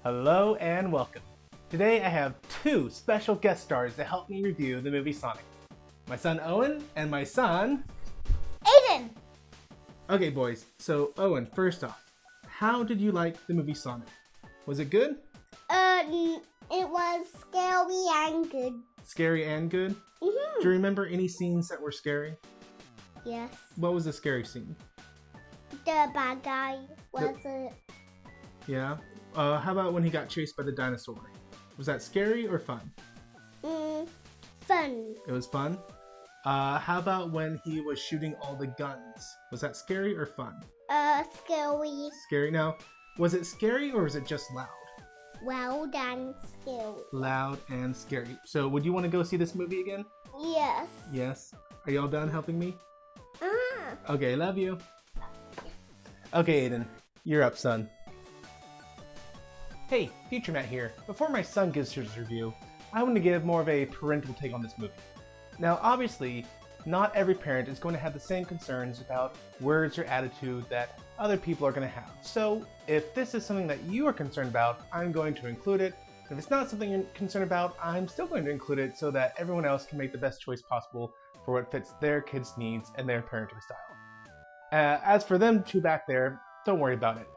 Hello and welcome. Today I have two special guest stars to help me review the movie Sonic. My son Owen and my son... Aiden! Okay boys, so Owen, first off, how did you like the movie Sonic? Was it good? It was scary and good. Scary and good? Mm-hmm. Do you remember any scenes that were scary? Yes. What was the scary scene? The bad guy was Yeah? How about when he got chased by the dinosaur? Was that scary or fun? Fun. It was fun? How about when he was shooting all the guns? Was that scary or fun? Scary. Scary. Now, was it scary or was it just loud? Well done, scary. Loud and scary. So would you want to go see this movie again? Yes. Yes. Are y'all done helping me? Uh-huh. Okay, love you. Okay, Aiden, you're up, son. Hey, Future Matt here. Before my son gives his review, I want to give more of a parental take on this movie. Now, obviously, not every parent is going to have the same concerns about words or attitude that other people are going to have. So, if this is something that you are concerned about, I'm going to include it. If it's not something you're concerned about, I'm still going to include it so that everyone else can make the best choice possible for what fits their kids' needs and their parenting style. As for them two back there, don't worry about it.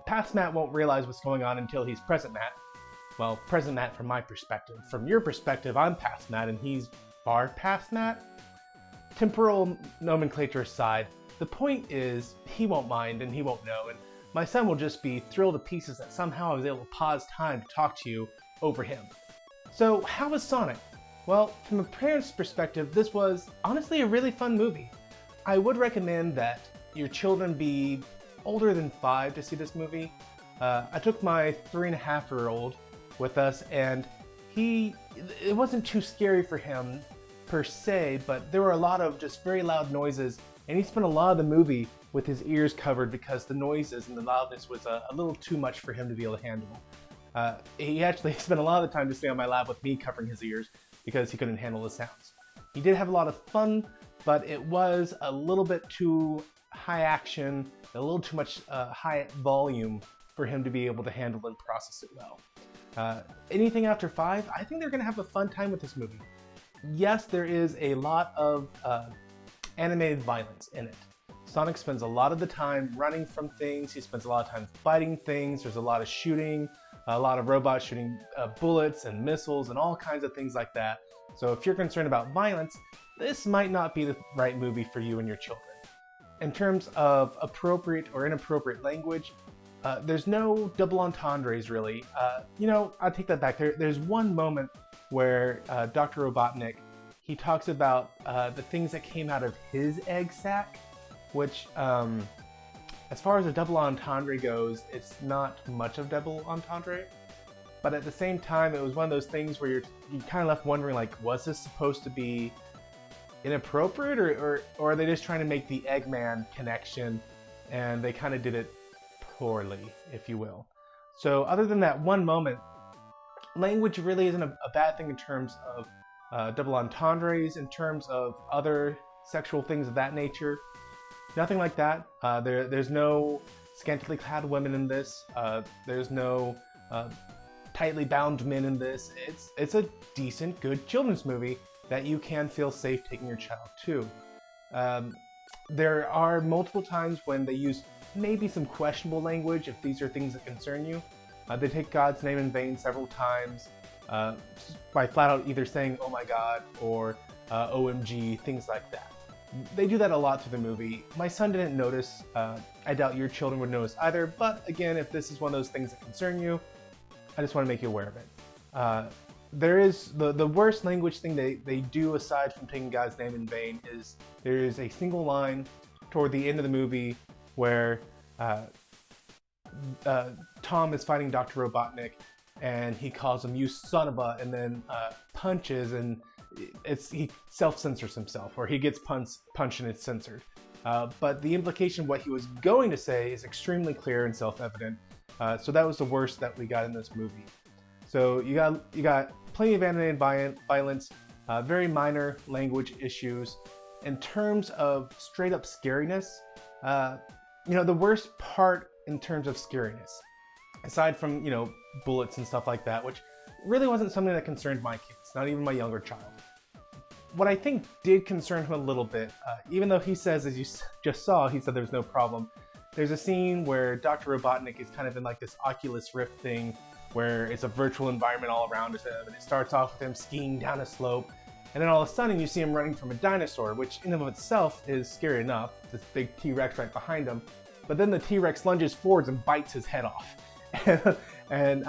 Past Matt won't realize what's going on until he's present Matt. Well, present Matt from my perspective. From your perspective, I'm past Matt and he's far past Matt. Temporal nomenclature aside, the point is he won't mind and he won't know, and my son will just be thrilled to pieces that somehow I was able to pause time to talk to you over him. So how was Sonic? Well, from a parent's perspective, this was honestly a really fun movie. I would recommend that your children be older than 5 to see this movie. I took my 3.5-year-old with us and it wasn't too scary for him per se, but there were a lot of just very loud noises and he spent a lot of the movie with his ears covered because the noises and the loudness was a little too much for him to be able to handle. He actually spent a lot of the time to stay on my lap with me covering his ears because he couldn't handle the sounds. He did have a lot of fun, but it was a little bit too high action, a little too much high volume for him to be able to handle and process it well. Anything after 5, I think they're going to have a fun time with this movie. Yes, there is a lot of animated violence in it. Sonic spends a lot of the time running from things, he spends a lot of time fighting things, there's a lot of shooting, a lot of robots shooting bullets and missiles and all kinds of things like that. So if you're concerned about violence, this might not be the right movie for you and your children. In terms of appropriate or inappropriate language, there's no double entendres really. I'll take that back. There's one moment where Dr. Robotnik, he talks about the things that came out of his egg sac, which as far as a double entendre goes, it's not much of double entendre. But at the same time, it was one of those things where you kind of left wondering, like, was this supposed to be inappropriate or are they just trying to make the Eggman connection and they kind of did it poorly, if you will. So other than that one moment, language really isn't a bad thing in terms of double entendres, in terms of other sexual things of that nature. Nothing like that. There's no scantily clad women in this. There's no tightly bound men in this. It's a decent, good children's movie that you can feel safe taking your child to. There are multiple times when they use maybe some questionable language if these are things that concern you. They take God's name in vain several times by flat out either saying, oh my God, or OMG, things like that. They do that a lot through the movie. My son didn't notice. I doubt your children would notice either, but again, if this is one of those things that concern you, I just want to make you aware of it. There is the worst language thing they do aside from taking God's name in vain is there is a single line toward the end of the movie where Tom is fighting Dr. Robotnik and he calls him, you son of a, and then punches and he self-censors himself, or he gets punched and it's censored. But the implication of what he was going to say is extremely clear and self-evident. So that was the worst that we got in this movie. So you got plenty of animated violence, very minor language issues. In terms of straight up scariness, the worst part in terms of scariness, aside from, bullets and stuff like that, which really wasn't something that concerned my kids, not even my younger child. What I think did concern him a little bit, even though he says, as you just saw, he said there's no problem, there's a scene where Dr. Robotnik is kind of in like this Oculus Rift thing where it's a virtual environment all around him, and it starts off with him skiing down a slope, and then all of a sudden you see him running from a dinosaur, which in and of itself is scary enough, this big T-Rex right behind him, but then the T-Rex lunges forwards and bites his head off. And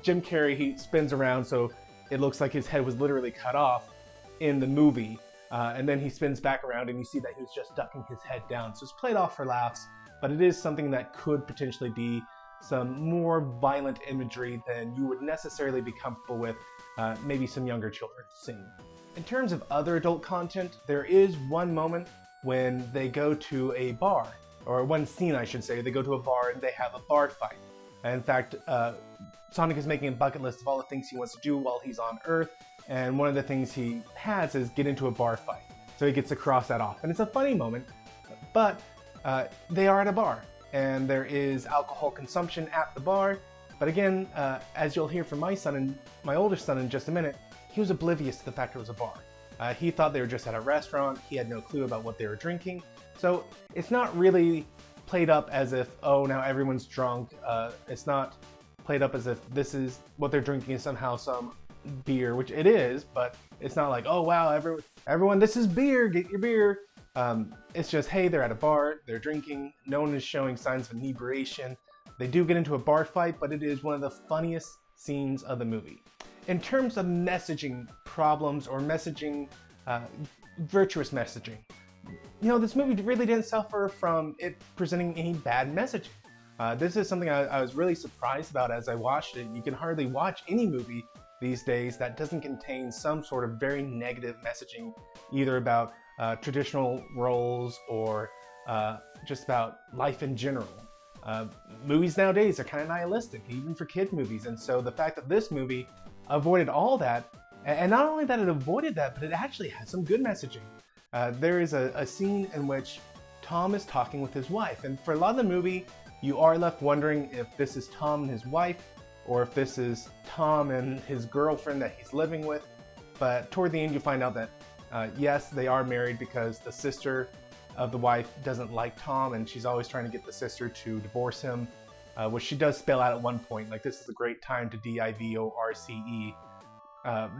Jim Carrey, he spins around so it looks like his head was literally cut off in the movie, and then he spins back around and you see that he was just ducking his head down. So it's played off for laughs, but it is something that could potentially be some more violent imagery than you would necessarily be comfortable with maybe some younger children seeing. In terms of other adult content, there is one moment when they go to a bar, or one scene I should say, they go to a bar and they have a bar fight. And in fact, Sonic is making a bucket list of all the things he wants to do while he's on Earth, and one of the things he has is get into a bar fight. So he gets to cross that off. And it's a funny moment, but they are at a bar, and there is alcohol consumption at the bar. But again, as you'll hear from my son and my oldest son in just a minute, he was oblivious to the fact it was a bar. He thought they were just at a restaurant. He had no clue about what they were drinking. So it's not really played up as if, oh, now everyone's drunk. It's not played up as if this is what they're drinking is somehow some beer, which it is, but it's not like, oh wow, everyone, this is beer, get your beer. It's just, hey, they're at a bar, they're drinking, no one is showing signs of inebriation. They do get into a bar fight, but it is one of the funniest scenes of the movie. In terms of messaging problems or messaging, virtuous messaging, you know, this movie really didn't suffer from it presenting any bad messaging. This is something I was really surprised about as I watched it. You can hardly watch any movie these days that doesn't contain some sort of very negative messaging, either about traditional roles or just about life in general. Movies nowadays are kind of nihilistic, even for kid movies, and so the fact that this movie avoided all that, and not only that it avoided that, but it actually has some good messaging. There is a scene in which Tom is talking with his wife, and for a lot of the movie, you are left wondering if this is Tom and his wife, or if this is Tom and his girlfriend that he's living with. But toward the end, you find out that yes, they are married because the sister of the wife doesn't like Tom, and she's always trying to get the sister to divorce him, which she does spell out at one point, like this is a great time to divorce,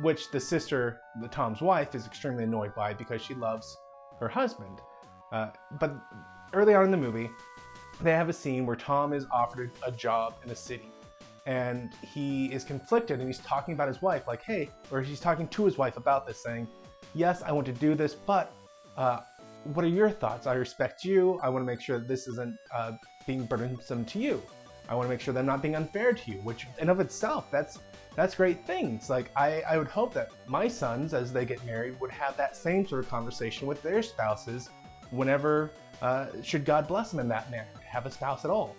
which the sister, Tom's wife, is extremely annoyed by because she loves her husband. But early on in the movie, they have a scene where Tom is offered a job in a city, and he is conflicted, and he's talking about his wife, like, hey, or he's talking to his wife about this, saying, yes, I want to do this, but what are your thoughts? I respect you. I want to make sure that this isn't being burdensome to you. I want to make sure that I'm not being unfair to you, which in of itself, that's great things. Like, I would hope that my sons, as they get married, would have that same sort of conversation with their spouses whenever, should God bless them in that manner, to have a spouse at all.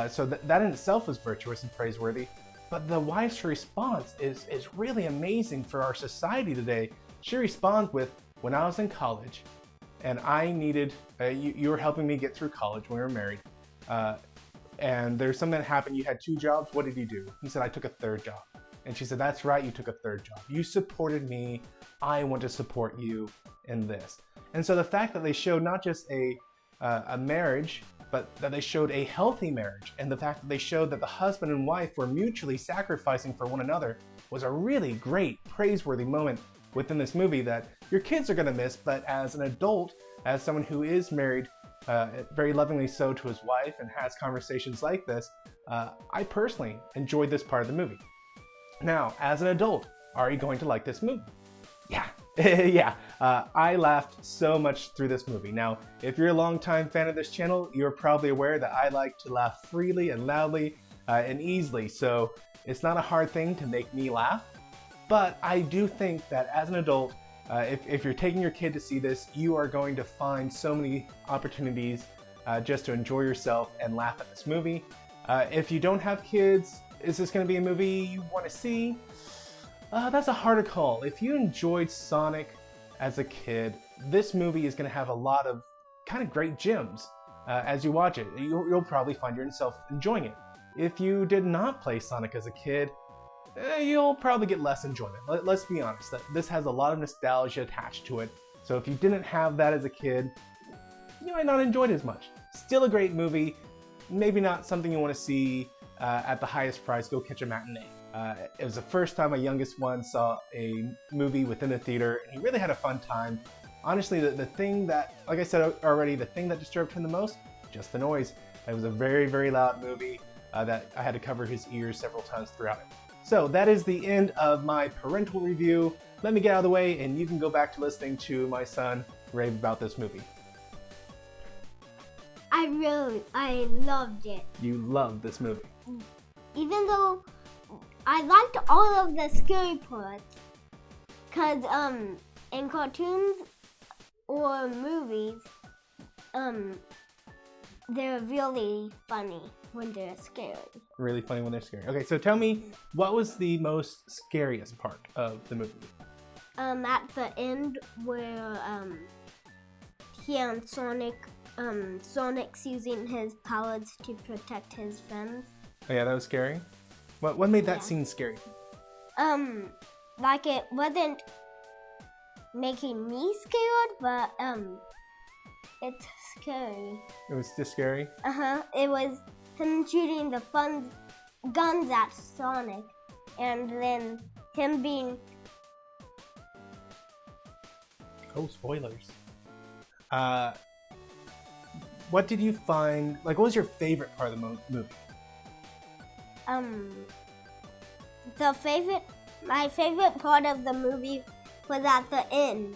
So that in itself is virtuous and praiseworthy. But the wife's response is really amazing for our society today. She responds with, when I was in college and I needed, you were helping me get through college when we were married, and there's something that happened, you had 2 jobs, what did you do? He said, I took a 3rd job. And she said, that's right, you took a 3rd job. You supported me, I want to support you in this. And so the fact that they showed not just a marriage, but that they showed a healthy marriage, and the fact that they showed that the husband and wife were mutually sacrificing for one another was a really great, praiseworthy moment within this movie that your kids are going to miss, but as an adult, as someone who is married very lovingly so to his wife and has conversations like this, I personally enjoyed this part of the movie. Now, as an adult, are you going to like this movie? Yeah. Yeah, I laughed so much through this movie. Now, if you're a longtime fan of this channel, you're probably aware that I like to laugh freely and loudly and easily, so it's not a hard thing to make me laugh. But I do think that as an adult, if you're taking your kid to see this, you are going to find so many opportunities just to enjoy yourself and laugh at this movie. If you don't have kids, is this going to be a movie you want to see? That's a harder call. If you enjoyed Sonic as a kid, this movie is going to have a lot of kind of great gems as you watch it. You'll probably find yourself enjoying it. If you did not play Sonic as a kid, you'll probably get less enjoyment. Let's be honest, this has a lot of nostalgia attached to it. So if you didn't have that as a kid, you might not enjoy it as much. Still a great movie, maybe not something you want to see at the highest price. Go catch a matinee. It was the first time my youngest one saw a movie within the theater, and he really had a fun time. Honestly, the thing that, like I said already, the thing that disturbed him the most, just the noise. It was a very, very loud movie that I had to cover his ears several times throughout it. So that is the end of my parental review. Let me get out of the way, and you can go back to listening to my son rave about this movie. I loved it. You loved this movie. Even though I liked all of the scary parts, cause in cartoons or movies, they're really funny when they're scary. Really funny when they're scary. Okay, so tell me, what was the most scariest part of the movie? At the end where he and Sonic's using his powers to protect his friends. Oh yeah, that was scary? What made that scene scary? Like it wasn't making me scared, but it's scary. It was just scary? It was him shooting the guns at Sonic, and then him being... Oh, spoilers. What did you find, like, what was your favorite part of the movie? My favorite part of the movie was at the end.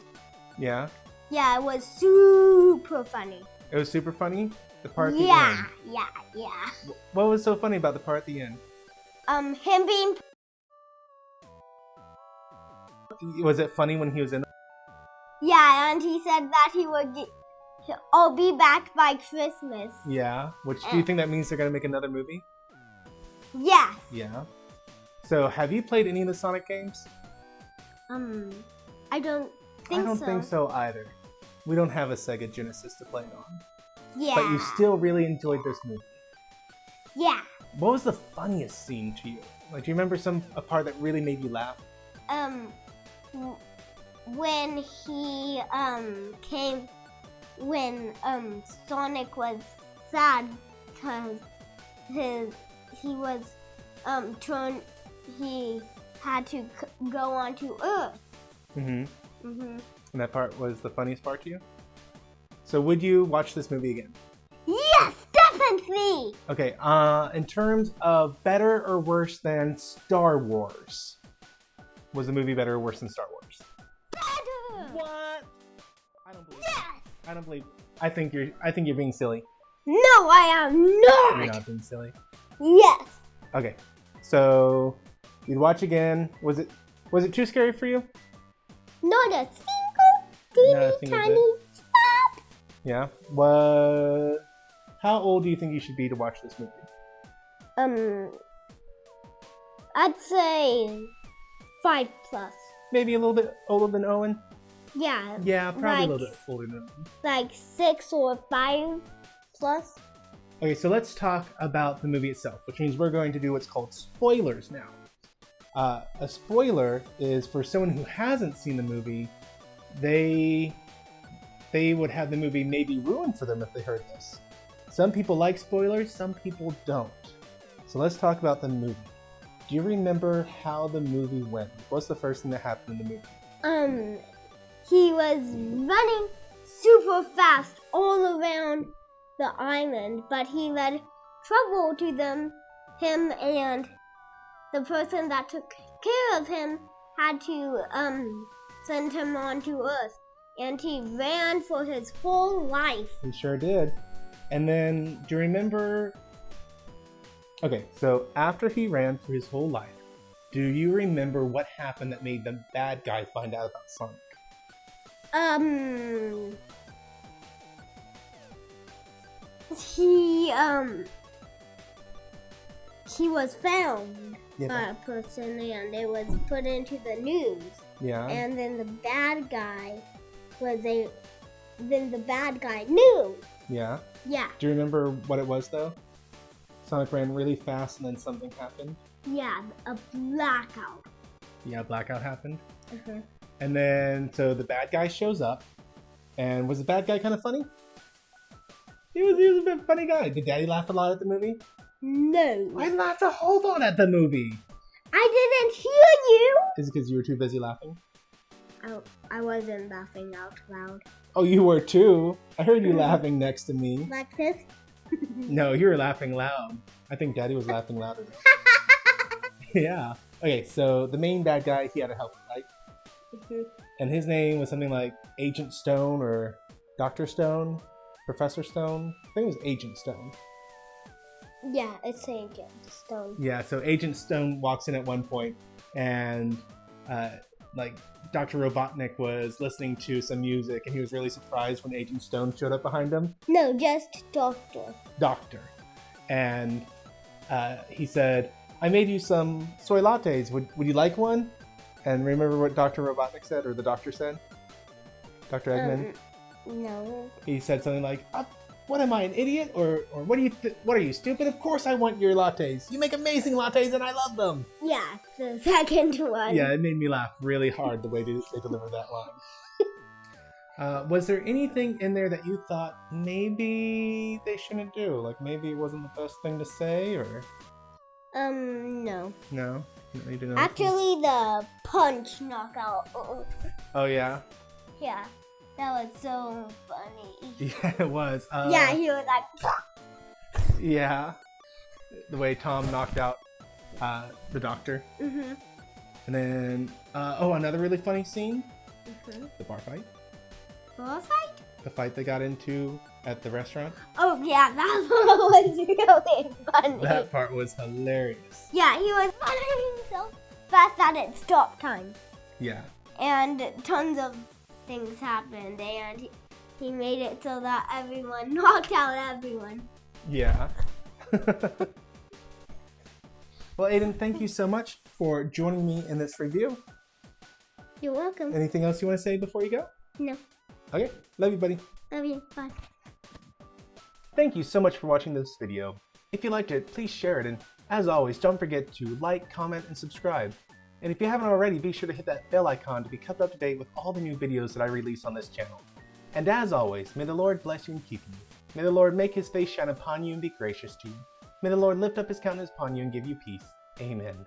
Yeah? Yeah, it was super funny. It was super funny? The part at the end? Yeah. What was so funny about the part at the end? Him being... Was it funny when he was in? Yeah, and he said that I'll be back by Christmas. Yeah. Which, do you think that means they're going to make another movie? Yes. Yeah. So, have you played any of the Sonic games? I don't think so. I don't think so either. We don't have a Sega Genesis to play it on. Yeah. But you still really enjoyed this movie. Yeah. What was the funniest scene to you? Like, do you remember a part that really made you laugh? When he when Sonic was sad because he had to go onto Earth. And that part was the funniest part to you? So would you watch this movie again? Yes, definitely. Okay, in terms of better or worse than Star Wars, was the movie better or worse than Star Wars? Better. What? I don't believe. Yes. I don't believe. I think you're being silly. No, I am not. You're not being silly. Yes. Okay, so you'd watch again. Was it too scary for you? Not a single Not a single tiny bit. step. Yeah. How old do you think you should be to watch this movie? I'd say 5+. Maybe a little bit older than Owen? Yeah. Yeah, probably a little bit older than Owen. Like 6 or 5+. Okay, so let's talk about the movie itself, which means we're going to do what's called spoilers now. A spoiler is for someone who hasn't seen the movie, they would have the movie maybe ruined for them if they heard this. Some people like spoilers, some people don't. So let's talk about the movie. Do you remember how the movie went? What's the first thing that happened in the movie? He was running super fast all around the island, but he led trouble to him and the person that took care of him had to send him on to Earth, and he ran for his whole life. He sure did. And then, do you remember... Okay, so after he ran for his whole life, do you remember what happened that made the bad guy find out about Sonic? He was found by a person and it was put into the news. Yeah. And then the bad guy knew. Yeah. Yeah. Do you remember what it was though? Sonic ran really fast and then something happened. Yeah, a blackout. Yeah, blackout happened. Uh-huh. And then, so the bad guy shows up. And was the bad guy kind of funny? He was a bit funny guy. Did Daddy laugh a lot at the movie? No. I laughed a whole lot at the movie. I didn't hear you. Is it because you were too busy laughing? I wasn't laughing out loud. Oh, you were too. I heard you laughing next to me. Like this? No, you were laughing loud. I think Daddy was laughing louder. Yeah. Okay, so the main bad guy, he had a helper, right? And his name was something like Agent Stone or Dr. Stone, Professor Stone. I think it was Agent Stone. Yeah, it's Agent Stone. Yeah, so Agent Stone walks in at one point and like Dr. Robotnik was listening to some music and he was really surprised when Agent Stone showed up behind him. No, just Doctor. Doctor. And he said, I made you some soy lattes. Would you like one? And remember what Dr. Robotnik said, or the doctor said? Dr. Eggman? No. He said something like, what am I, an idiot? Or what are you, stupid? Of course I want your lattes. You make amazing lattes and I love them. Yeah, the second one. Yeah, it made me laugh really hard the way they delivered that line. Was there anything in there that you thought maybe they shouldn't do? Like maybe it wasn't the best thing to say, or? No. No? No, you didn't. Actually, the punch knockout. Oh, yeah? Yeah, that was so funny. Yeah, it was. Yeah, he was like... Yeah. The way Tom knocked out the doctor. Mm-hmm. And then, another really funny scene. Mm-hmm. The bar fight. Bar fight? The fight they got into at the restaurant. Oh, yeah, that was really funny. That part was hilarious. Yeah, he was running so fast that it stopped time. Yeah. And tons of things happened, and he made it so that everyone knocked out everyone. Yeah. Well, Aiden, thank you so much for joining me in this review. You're welcome. Anything else you want to say before you go? No. Okay. Love you, buddy. Love you. Bye. Thank you so much for watching this video. If you liked it, please share it, and as always, don't forget to like, comment, and subscribe. And if you haven't already, be sure to hit that bell icon to be kept up to date with all the new videos that I release on this channel. And as always, may the Lord bless you and keep you. May the Lord make his face shine upon you and be gracious to you. May the Lord lift up his countenance upon you and give you peace. Amen.